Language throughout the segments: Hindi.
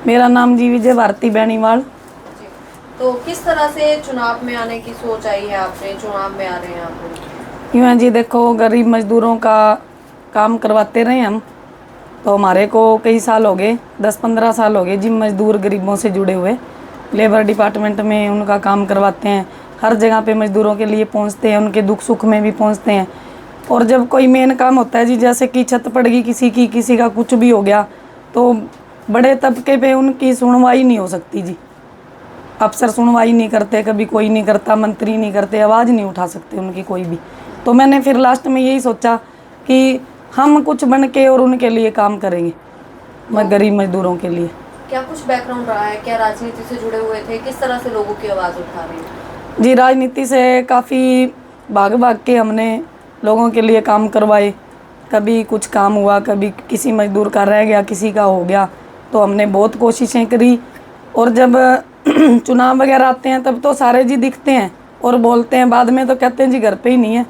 मेरा नाम जी विजय भारती बेनीवाल। जी। तो किस तरह से चुनाव में आने की सोच आई है आपने, चुनाव में आ रहे हैं आप? यूँ है जी, देखो गरीब मजदूरों का काम करवाते रहे हम, तो हमारे को कई साल हो गए, 10-15 साल हो गए जिन मजदूर गरीबों से जुड़े हुए। लेबर डिपार्टमेंट में उनका काम करवाते हैं, हर जगह पे मजदूरों के लिए पहुंचते हैं, उनके दुख सुख में भी पहुंचते हैं। और जब कोई मेन काम होता है जी, जैसे कि छत पड़ गई किसी की, किसी का कुछ भी हो गया, तो बड़े तबके पे उनकी सुनवाई नहीं हो सकती जी। अफसर सुनवाई नहीं करते, कभी कोई नहीं करता, मंत्री नहीं करते, आवाज़ नहीं उठा सकते उनकी कोई भी। तो मैंने फिर लास्ट में यही सोचा कि हम कुछ बन के और उनके लिए काम करेंगे, मैं गरीब मजदूरों के लिए। क्या कुछ बैकग्राउंड रहा है, क्या राजनीति से जुड़े हुए थे, किस तरह से लोगों की आवाज़ उठा रहे हैं? जी, राजनीति से काफ़ी भाग भाग के हमने लोगों के लिए काम करवाए। कभी कुछ काम हुआ, कभी किसी मजदूर का रह गया, किसी का हो गया, तो हमने बहुत कोशिशें करी। और जब चुनाव वगैरह आते हैं तब तो सारे जी दिखते हैं और बोलते हैं, बाद में तो कहते हैं जी घर पे ही नहीं है।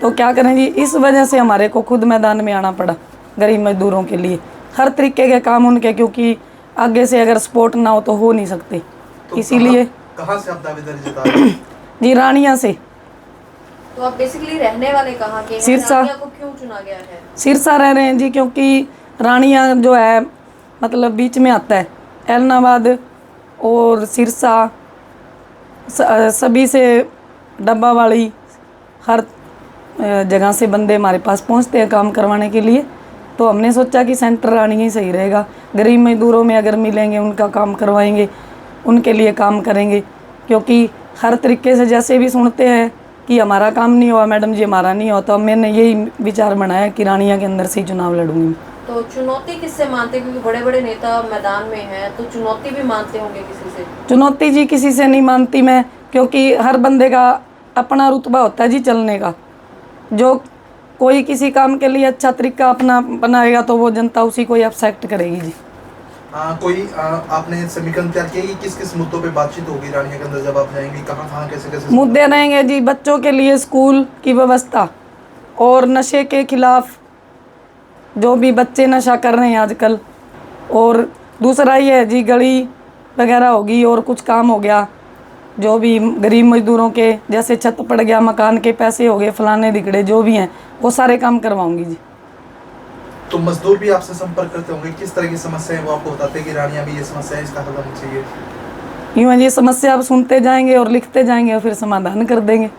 तो क्या करें जी, इस वजह से हमारे को खुद मैदान में आना पड़ा गरीब मजदूरों के लिए, हर तरीके के काम उनके, क्योंकि आगे से अगर सपोर्ट ना हो तो हो नहीं सकते। तो इसीलिए कहाँ से आप दावेदारी जता रहे हैं? जी, रानिया से। तो आप बेसिकली रहने वाले कहाँ के हैं? सिरसा। रानिया को क्यों चुना गया है? सिरसा रह रहे हैं जी, क्योंकि रानिया जो है मतलब बीच में आता है, एलनाबाद और सिरसा, सभी से डब्बा वाली हर जगह से बंदे हमारे पास पहुंचते हैं काम करवाने के लिए। तो हमने सोचा कि सेंटर रानिया ही सही रहेगा। गरीब मजदूरों में अगर मिलेंगे, उनका काम करवाएंगे, उनके लिए काम करेंगे, क्योंकि हर तरीके से जैसे भी सुनते हैं कि हमारा काम नहीं हुआ मैडम जी, हमारा नहीं हुआ, तो मैंने यही विचार बनाया कि रानिया के अंदर से ही चुनाव लड़ूंगी। तो चुनौती किससे मानते हैं, क्योंकि बड़े बड़े नेता मैदान में हैं, तो चुनौती भी मानते होंगे किसी से? चुनौती जी किसी से नहीं मानती मैं, क्योंकि हर बंदे का अपना रुतबा होता है जी चलने का। जो कोई किसी काम के लिए अच्छा तरीका अपना बनाएगा तो वो जनता उसी को ही एक्सेप्ट करेगी जी। आपने समीकरण तैयार किया कि किस किस मुद्दों पे बातचीत होगी रानिया के अंदर जब आप जाएंगे, कहाँ कहाँ कैसे कैसे मुद्दे रहेंगे जी? बच्चों के लिए स्कूल की व्यवस्था, और नशे के खिलाफ, जो भी बच्चे नशा कर रहे हैं आजकल। और दूसरा ये है जी, गली वगैरह होगी और कुछ काम हो गया, जो भी गरीब मजदूरों के, जैसे छत पड़ गया, मकान के पैसे हो गए, फलाने दिगड़े जो भी हैं, वो सारे काम करवाऊंगी जी। तो मजदूर भी आपसे संपर्क करते होंगे, किस तरह की समस्या है वो आपको बताते हैं कि रानिया भी ये समस्या है, इसका हल होना चाहिए? यूँ है जी, समस्या आप सुनते जाएंगे और लिखते जाएंगे और फिर समाधान कर देंगे।